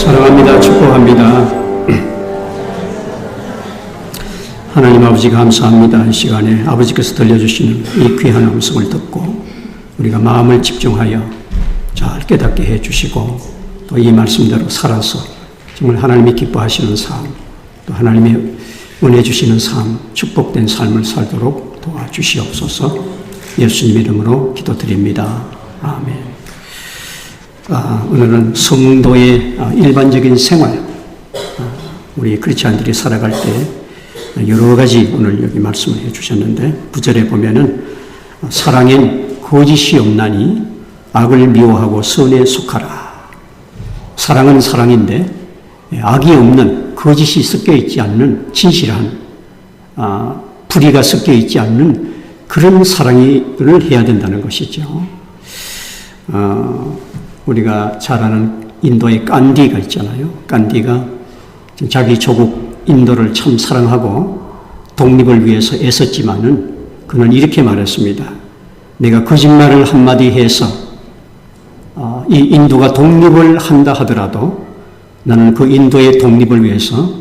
사랑합니다. 축복합니다. 하나님 아버지 감사합니다. 이 시간에 아버지께서 들려주시는 이 귀한 음성을 듣고 우리가 마음을 집중하여 잘 깨닫게 해주시고 또 이 말씀대로 살아서 정말 하나님이 기뻐하시는 삶, 또 하나님이 은혜 주시는 삶, 축복된 삶을 살도록 도와주시옵소서. 예수님 이름으로 기도드립니다. 아멘. 오늘은 성도의 일반적인 생활, 우리 크리스찬들이 살아갈 때 여러 가지 오늘 여기 말씀을 해주셨는데 9절에 보면은 사랑엔 거짓이 없나니 악을 미워하고 선에 속하라. 사랑은 사랑인데 악이 없는, 거짓이 섞여 있지 않는 진실한, 불의가 섞여 있지 않는 그런 사랑을 해야 된다는 것이죠. 우리가 잘 아는 인도의 간디가 있잖아요. 간디가 자기 조국 인도를 참 사랑하고 독립을 위해서 애썼지만은 그는 이렇게 말했습니다. 내가 거짓말을 한마디 해서 이 인도가 독립을 한다 하더라도 나는 그 인도의 독립을 위해서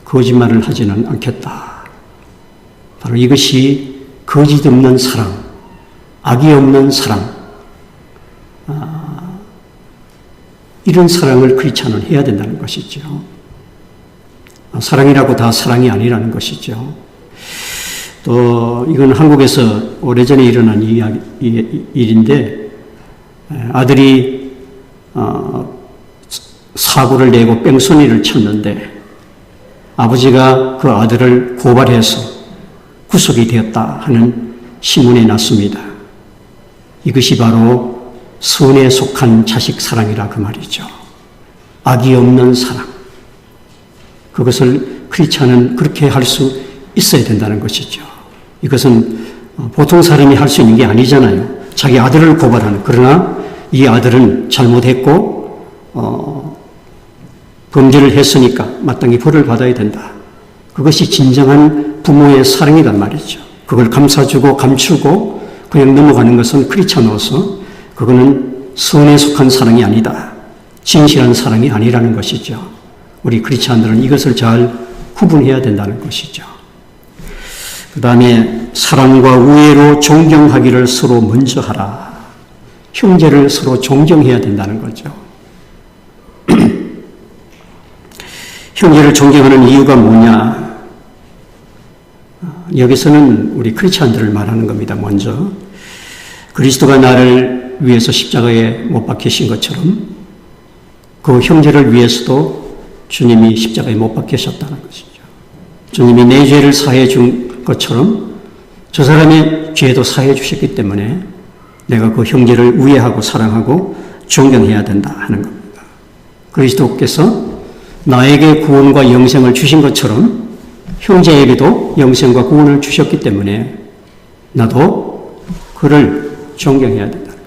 거짓말을 하지는 않겠다. 바로 이것이 거짓 없는 사랑, 악이 없는 사랑, 이런 사랑을 크리스찬은 해야 된다는 것이죠. 사랑이라고 다 사랑이 아니라는 것이죠. 또 이건 한국에서 오래전에 일어난 일인데 아들이 사고를 내고 뺑소니를 쳤는데 아버지가 그 아들을 고발해서 구속이 되었다 하는 신문이 났습니다. 이것이 바로 선에 속한 자식 사랑이라 그 말이죠. 악이 없는 사랑. 그것을 크리스찬은 그렇게 할 수 있어야 된다는 것이죠. 이것은 보통 사람이 할 수 있는 게 아니잖아요. 자기 아들을 고발하는. 그러나 이 아들은 잘못했고 범죄를 했으니까 마땅히 벌을 받아야 된다. 그것이 진정한 부모의 사랑이란 말이죠. 그걸 감싸주고 감추고 그냥 넘어가는 것은 크리스찬으로서 그거는 선에 속한 사랑이 아니다. 진실한 사랑이 아니라는 것이죠. 우리 크리스찬들은 이것을 잘 구분해야 된다는 것이죠. 그 다음에 사랑과 우애로 존경하기를 서로 먼저 하라. 형제를 서로 존경해야 된다는 거죠. 형제를 존경하는 이유가 뭐냐? 여기서는 우리 크리스찬들을 말하는 겁니다. 먼저 그리스도가 나를 위해서 십자가에 못 박히신 것처럼 그 형제를 위해서도 주님이 십자가에 못 박히셨다는 것이죠. 주님이 내 죄를 사해 준 것처럼 저 사람의 죄도 사해 주셨기 때문에 내가 그 형제를 우애하고 사랑하고 존경해야 된다 하는 겁니다. 그리스도께서 나에게 구원과 영생을 주신 것처럼 형제에게도 영생과 구원을 주셨기 때문에 나도 그를 존경해야 된다는 거죠.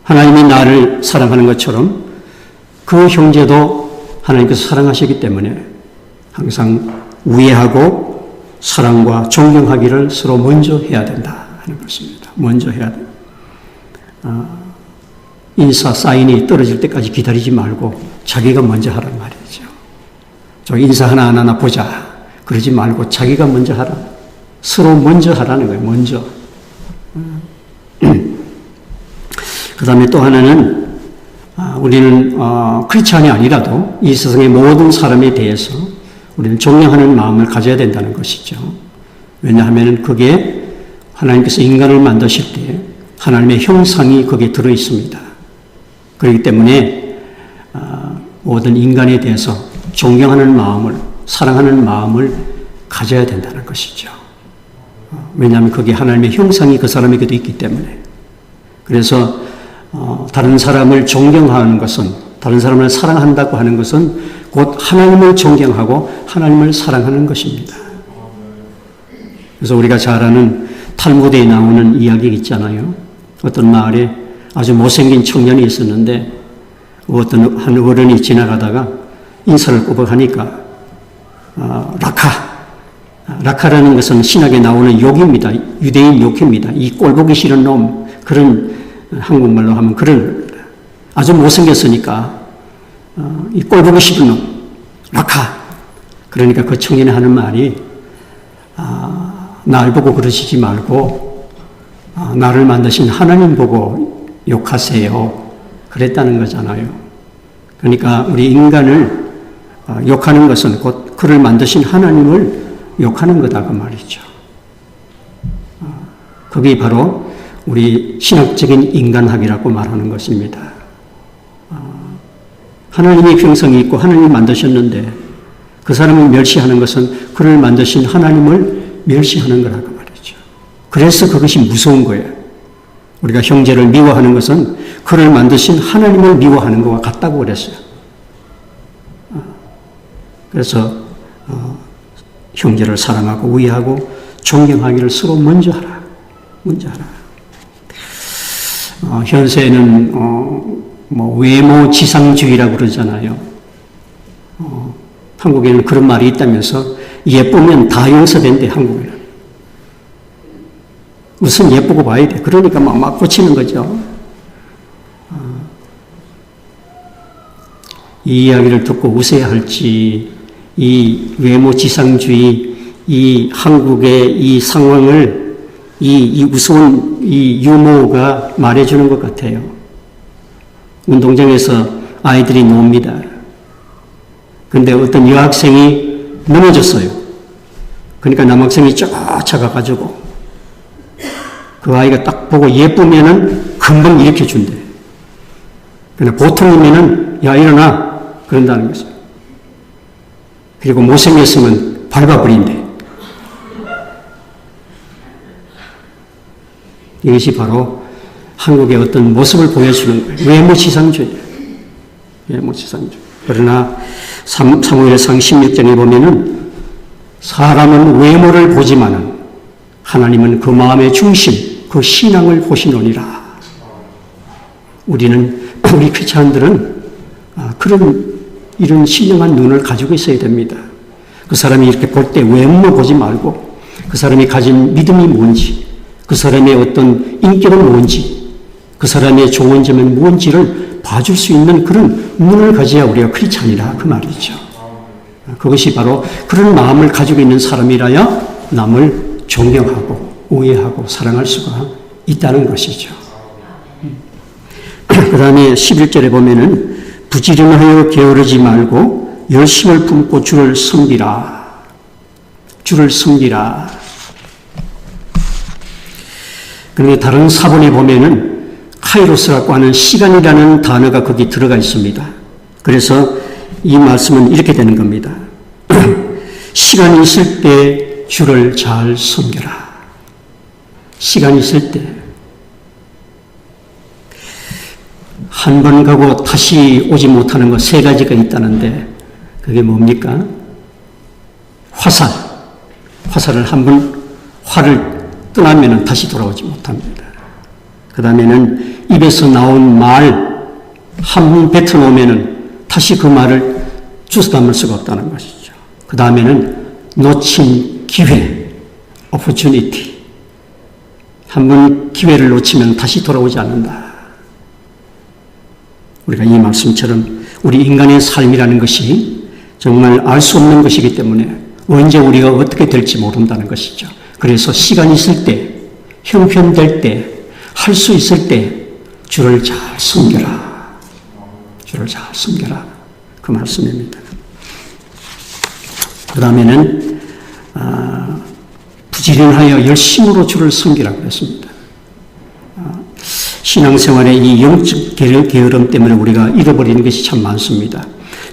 하나님이 나를 사랑하는 것처럼 그 형제도 하나님께서 사랑하시기 때문에 항상 우애하고 사랑과 존경하기를 서로 먼저 해야 된다 하는 것입니다. 먼저 해야 된다. 인사 사인이 떨어질 때까지 기다리지 말고 자기가 먼저 하란 말이죠. 저 인사 하나하나 보자. 그러지 말고 자기가 먼저 하라. 서로 먼저 하라는 거예요. 먼저. 그 다음에 또 하나는 우리는 크리스찬이 아니라도 이 세상의 모든 사람에 대해서 우리는 존경하는 마음을 가져야 된다는 것이죠. 왜냐하면 그게 하나님께서 인간을 만드실 때 하나님의 형상이 거기에 들어 있습니다. 그렇기 때문에 모든 인간에 대해서 존경하는 마음을, 사랑하는 마음을 가져야 된다는 것이죠. 왜냐하면 그게 하나님의 형상이 그 사람에게도 있기 때문에. 그래서 다른 사람을 존경하는 것은, 다른 사람을 사랑한다고 하는 것은 곧 하나님을 존경하고 하나님을 사랑하는 것입니다. 그래서 우리가 잘 아는 탈무드에 나오는 이야기 있잖아요. 어떤 마을에 아주 못생긴 청년이 있었는데 어떤 한 어른이 지나가다가 인사를 꼬박하니까 라카라는 것은 신학에 나오는 욕입니다. 유대인 욕입니다. 이 꼴보기 싫은 놈, 그런 한국말로 하면 그런 아주 못생겼으니까 이 꼴보기 싫은 놈, 라카. 그러니까 그 청년이 하는 말이 날 보고 그러시지 말고 나를 만드신 하나님 보고 욕하세요. 그랬다는 거잖아요. 그러니까 우리 인간을 욕하는 것은 곧 그를 만드신 하나님을 욕하는 거다 그 말이죠. 그게 바로 우리 신학적인 인간학이라고 말하는 것입니다. 하나님이 평성이 있고 하나님이 만드셨는데 그 사람을 멸시하는 것은 그를 만드신 하나님을 멸시하는 거라고 말이죠. 그래서 그것이 무서운 거예요. 우리가 형제를 미워하는 것은 그를 만드신 하나님을 미워하는 것과 같다고 그랬어요. 그래서 형제를 사랑하고 우애하고 존경하기를 서로 먼저 하라. 먼저 하라. 현세에는 외모 지상주의라고 그러잖아요. 한국에는 그런 말이 있다면서 예쁘면 다 용서된대, 한국에는. 우선 예쁘고 봐야 돼. 그러니까 막 고치는 거죠. 이 이야기를 듣고 웃어야 할지, 이 외모 지상주의, 이 한국의 이 상황을 이 무서운 이 유머가 말해주는 것 같아요. 운동장에서 아이들이 놉니다. 그런데 어떤 여학생이 넘어졌어요. 그러니까 남학생이 쫓아가가지고 그 아이가 딱 보고 예쁘면은 금방 일으켜 준대. 그러나 보통이면은 야 일어나 그런다는 거죠. 그리고 못생겼으면 밟아버린대. 이것이 바로 한국의 어떤 모습을 보여주는 거예요. 외모지상주의. 외모지상주의. 그러나 사무엘상 16장에 보면은 사람은 외모를 보지만은 하나님은 그 마음의 중심, 그 신앙을 보시노니라. 우리 크리스찬들은 이런 신령한 눈을 가지고 있어야 됩니다. 그 사람이 이렇게 볼 때 외모 보지 말고 그 사람이 가진 믿음이 뭔지, 그 사람의 어떤 인격은 뭔지, 그 사람의 좋은 점은 뭔지를 봐줄 수 있는 그런 눈을 가져야 우리가 크리스찬이라 그 말이죠. 그것이 바로 그런 마음을 가지고 있는 사람이라야 남을 존경하고 우애하고 사랑할 수가 있다는 것이죠. 그 다음에 11절에 보면은 부지런하여 게으르지 말고 열심을 품고 주를 섬기라. 주를 섬기라. 그런데 다른 사본에 보면은 카이로스라고 하는 시간이라는 단어가 거기 들어가 있습니다. 그래서 이 말씀은 이렇게 되는 겁니다. 시간이 있을 때 주를 잘 섬겨라. 시간이 있을 때. 한 번 가고 다시 오지 못하는 것 세 가지가 있다는데 그게 뭡니까? 화살. 화살을 한 번 활을 떠나면 다시 돌아오지 못합니다. 그 다음에는 입에서 나온 말 한 번 뱉어놓으면 다시 그 말을 주워 담을 수가 없다는 것이죠. 그 다음에는 놓친 기회, opportunity. 한 번 기회를 놓치면 다시 돌아오지 않는다. 우리가 이 말씀처럼 우리 인간의 삶이라는 것이 정말 알 수 없는 것이기 때문에 언제 우리가 어떻게 될지 모른다는 것이죠. 그래서 시간이 있을 때, 형편될 때, 할 수 있을 때 주를 잘 섬겨라. 주를 잘 섬겨라. 그 말씀입니다. 그 다음에는 부지런하여 열심으로 주를 섬기라고 했습니다. 신앙생활의 이 영적 게으름 때문에 우리가 잃어버리는 것이 참 많습니다.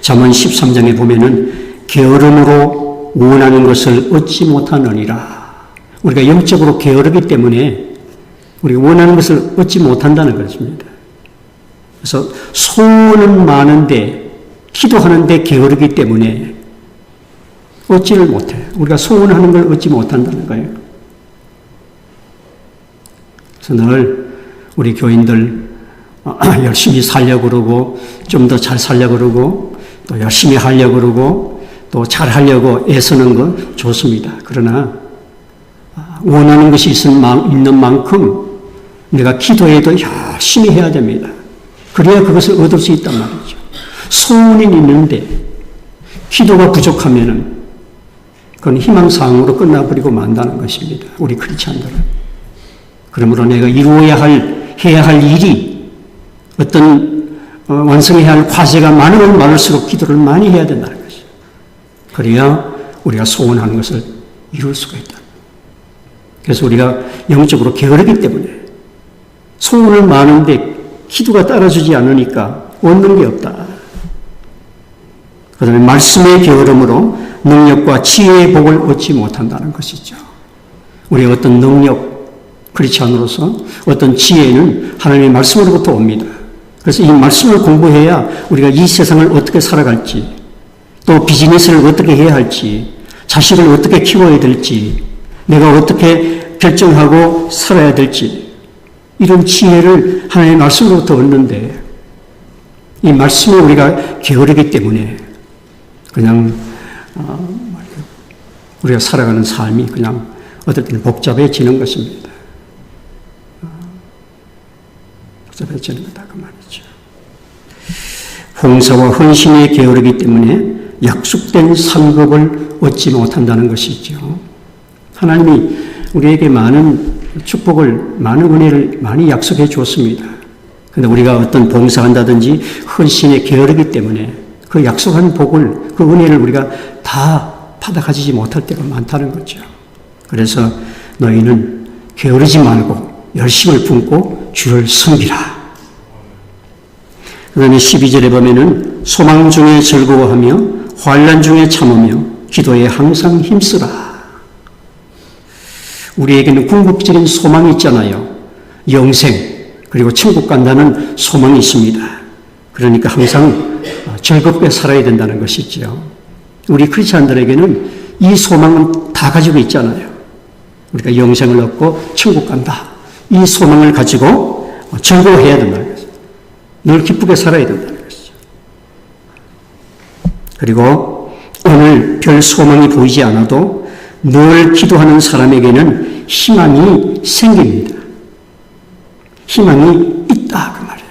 잠언 13장에 보면은 게으름으로 원하는 것을 얻지 못하느니라. 우리가 영적으로 게으르기 때문에 우리가 원하는 것을 얻지 못한다는 것입니다. 그래서 소원은 많은데 기도하는데 게으르기 때문에 얻지를 못해. 우리가 소원하는 걸 얻지 못한다는 거예요. 그래서 늘 우리 교인들 열심히 살려고 그러고 좀 더 잘 살려고 그러고 또 열심히 하려고 그러고 또 잘하려고 애쓰는 건 좋습니다. 그러나 원하는 것이 있는 만큼 내가 기도해도 열심히 해야 됩니다. 그래야 그것을 얻을 수 있단 말이죠. 소원이 있는데 기도가 부족하면은 그건 희망사항으로 끝나버리고 만다는 것입니다. 우리 크리스찬들은. 그러므로 내가 해야 할 일이 어떤 완성해야 할 과제가 많으면 많을수록 기도를 많이 해야 된다는 것이죠. 그래야 우리가 소원하는 것을 이룰 수가 있다. 그래서 우리가 영적으로 게으르기 때문에 소원은 많은데 기도가 따라주지 않으니까 얻는 게 없다. 그 다음에 말씀의 게으름으로 능력과 지혜의 복을 얻지 못한다는 것이죠. 우리의 어떤 능력, 크리스찬으로서 어떤 지혜는 하나님의 말씀으로부터 옵니다. 그래서 이 말씀을 공부해야 우리가 이 세상을 어떻게 살아갈지, 또 비즈니스를 어떻게 해야 할지, 자식을 어떻게 키워야 될지, 내가 어떻게 결정하고 살아야 될지, 이런 지혜를 하나님의 말씀으로부터 얻는데, 이 말씀을 우리가 게으르기 때문에 그냥 우리가 살아가는 삶이 그냥 어떨 때는 복잡해지는 것입니다. 복잡해지는 거다 그 말이죠. 봉사와 헌신에 게으르기 때문에 약속된 상급을 얻지 못한다는 것이죠. 하나님이 우리에게 많은 축복을, 많은 은혜를 많이 약속해 주었습니다. 그런데 우리가 어떤 봉사한다든지 헌신에 게으르기 때문에 그 약속한 복을, 그 은혜를 우리가 다 받아가지지 못할 때가 많다는 거죠. 그래서 너희는 게으르지 말고 열심을 품고 주를 섬기라. 그 다음에 12절에 보면은 소망 중에 즐거워하며 환난 중에 참으며 기도에 항상 힘쓰라. 우리에게는 궁극적인 소망이 있잖아요. 영생, 그리고 천국 간다는 소망이 있습니다. 그러니까 항상 즐겁게 살아야 된다는 것이죠. 우리 크리스찬들에게는 이 소망은 다 가지고 있잖아요. 우리가 영생을 얻고 천국 간다. 이 소망을 가지고 즐거워해야 된다는 것이죠. 늘 기쁘게 살아야 된다는 것이죠. 그리고 오늘 별 소망이 보이지 않아도 늘 기도하는 사람에게는 희망이 생깁니다. 희망이 있다 그 말이에요.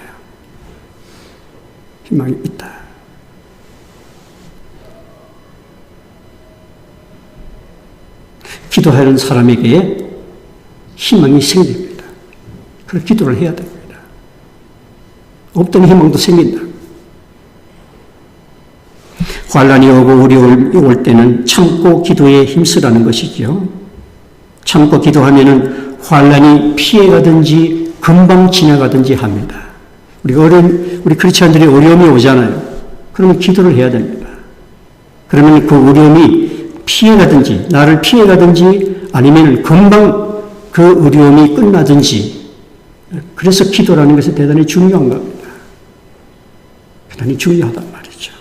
희망이 있다. 기도하는 사람에게 희망이 생깁니다. 그래서 기도를 해야 됩니다. 없던 희망도 생긴다. 환난이 오고 어려움이 올 때는 참고 기도에 힘쓰라는 것이죠. 참고 기도하면은 환난이 피해가든지 금방 지나가든지 합니다. 우리 크리스찬들이 어려움이 오잖아요. 그러면 기도를 해야 됩니다. 그러면 그 어려움이 피해가든지, 나를 피해가든지, 아니면 금방 그 어려움이 끝나든지, 그래서 기도라는 것이 대단히 중요한 겁니다. 대단히 중요하단 말이죠.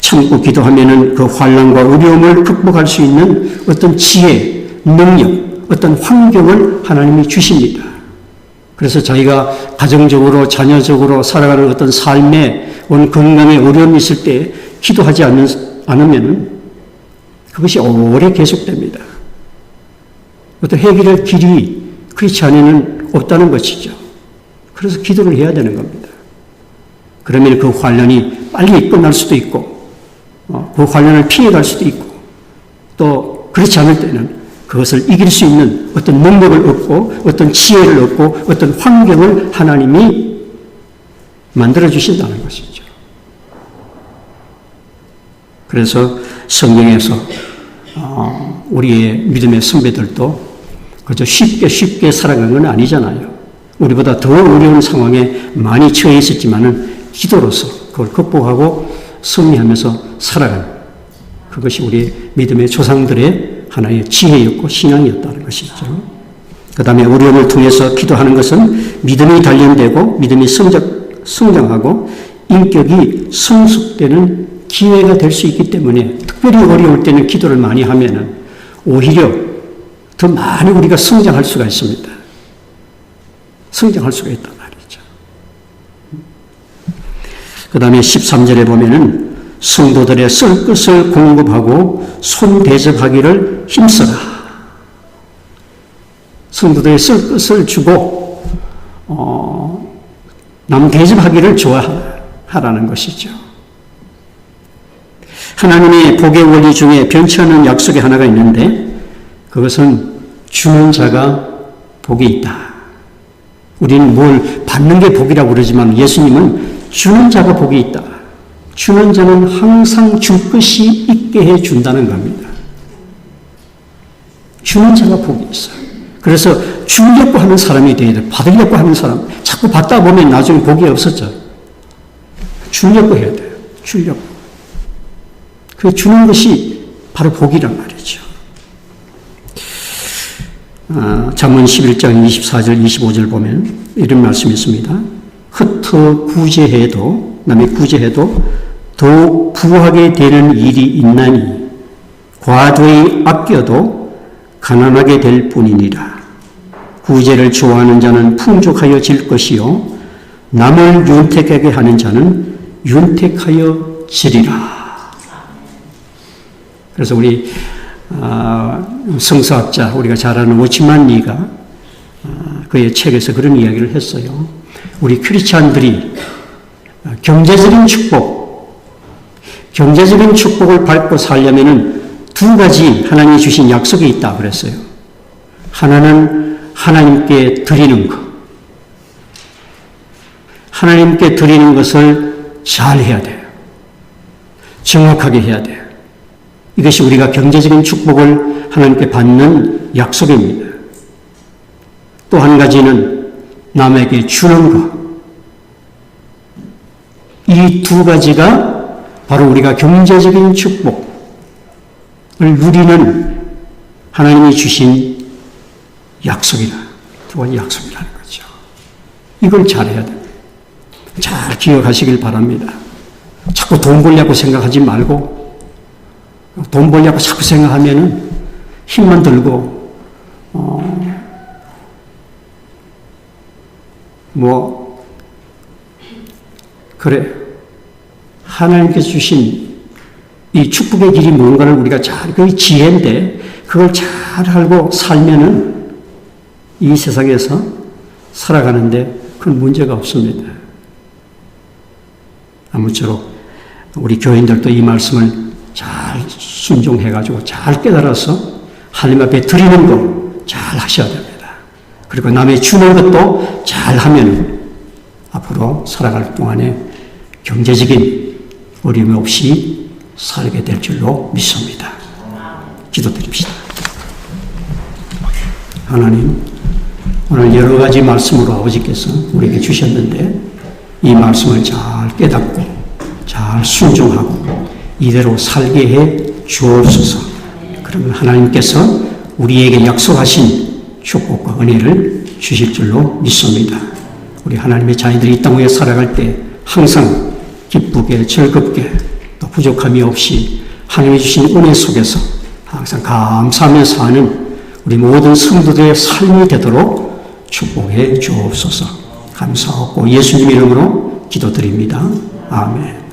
참고 기도하면은 그 환난과 어려움을 극복할 수 있는 어떤 지혜, 능력, 어떤 환경을 하나님이 주십니다. 그래서 자기가 가정적으로, 자녀적으로 살아가는 어떤 삶에 온 건강에 어려움이 있을 때 기도하지 않으면 그것이 오래 계속됩니다. 어떤 해결할 길이 크리스찬에는 없다는 것이죠. 그래서 기도를 해야 되는 겁니다. 그러면 그 환난이 빨리 끝날 수도 있고, 그 환난을 피해갈 수도 있고, 또 그렇지 않을 때는 그것을 이길 수 있는 어떤 능력을 얻고, 어떤 지혜를 얻고, 어떤 환경을 하나님이 만들어 주신다는 것이죠. 그래서 성경에서 우리의 믿음의 선배들도 그저 쉽게 살아간 건 아니잖아요. 우리보다 더 어려운 상황에 많이 처해 있었지만은 기도로서 그걸 극복하고 승리하면서 살아간, 그것이 우리 믿음의 조상들의 하나의 지혜였고 신앙이었다는 것이죠. 그 다음에 어려움을 통해서 기도하는 것은 믿음이 단련되고 믿음이 성장하고 인격이 성숙되는 기회가 될 수 있기 때문에, 특별히 어려울 때는 기도를 많이 하면은 오히려 더 많이 우리가 성장할 수가 있습니다. 성장할 수가 있단 말이죠. 그 다음에 13절에 보면은 성도들의 쓸 것을 공급하고 손 대접하기를 힘써라. 성도들의 쓸 것을 주고 남 대접하기를 좋아하라. 하라는 것이죠. 하나님의 복의 원리 중에 변치 않는 약속이 하나가 있는데 그것은 주는 자가 복이 있다. 우리는 뭘 받는 게 복이라고 그러지만 예수님은 주는 자가 복이 있다. 주는 자는 항상 줄 것이 있게 해준다는 겁니다. 주는 자가 복이 있어요. 그래서 주려고 하는 사람이 돼야 돼. 받으려고 하는 사람. 자꾸 받다 보면 나중에 복이 없었죠. 주려고 해야 돼요. 주려고. 그 주는 것이 바로 복이란 말이죠. 잠언 11장 24절 25절 보면 이런 말씀이 있습니다. 흩어 구제해도 남이 구제해도 더욱 부하게 되는 일이 있나니 과도히 아껴도 가난하게 될 뿐이니라. 구제를 좋아하는 자는 풍족하여 질 것이요 남을 윤택하게 하는 자는 윤택하여 지리라. 그래서 우리 성서학자 우리가 잘 아는 오치만 리가 그의 책에서 그런 이야기를 했어요. 우리 크리스찬들이 경제적인 축복을 밟고 살려면은 두 가지 하나님이 주신 약속이 있다 그랬어요. 하나는 하나님께 드리는 것. 하나님께 드리는 것을 잘 해야 돼요. 정확하게 해야 돼요. 이것이 우리가 경제적인 축복을 하나님께 받는 약속입니다. 또 한 가지는 남에게 주는 것. 이 두 가지가 바로 우리가 경제적인 축복을 누리는 하나님이 주신 약속이라, 두 가지 약속이라는 거죠. 이걸 잘해야 됩니다. 잘 기억하시길 바랍니다. 자꾸 돈 벌려고 생각하지 말고 돈 벌려고 자꾸 생각하면은 힘만 들고 그래 하나님께서 주신 이 축복의 길이 뭔가를 우리가 잘 그 지혜인데 그걸 잘 알고 살면은 이 세상에서 살아가는데 큰 문제가 없습니다. 아무쪼록 우리 교인들도 이 말씀을 잘 순종해가지고 잘 깨달아서 하나님 앞에 드리는 거 잘 하셔야 됩니다. 그리고 남의 주는 것도 잘 하면 앞으로 살아갈 동안에 경제적인 어려움 없이 살게 될 줄로 믿습니다. 기도드립시다. 하나님, 오늘 여러 가지 말씀으로 아버지께서 우리에게 주셨는데 이 말씀을 잘 깨닫고 잘 순종하고 이대로 살게 해 주옵소서. 그러면 하나님께서 우리에게 약속하신 축복과 은혜를 주실 줄로 믿습니다. 우리 하나님의 자녀들이 이 땅 위에 살아갈 때 항상 기쁘게 즐겁게 또 부족함이 없이 하나님이 주신 은혜 속에서 항상 감사하며 사는 우리 모든 성도들의 삶이 되도록 축복해 주옵소서. 감사하고 예수님 이름으로 기도드립니다. 아멘.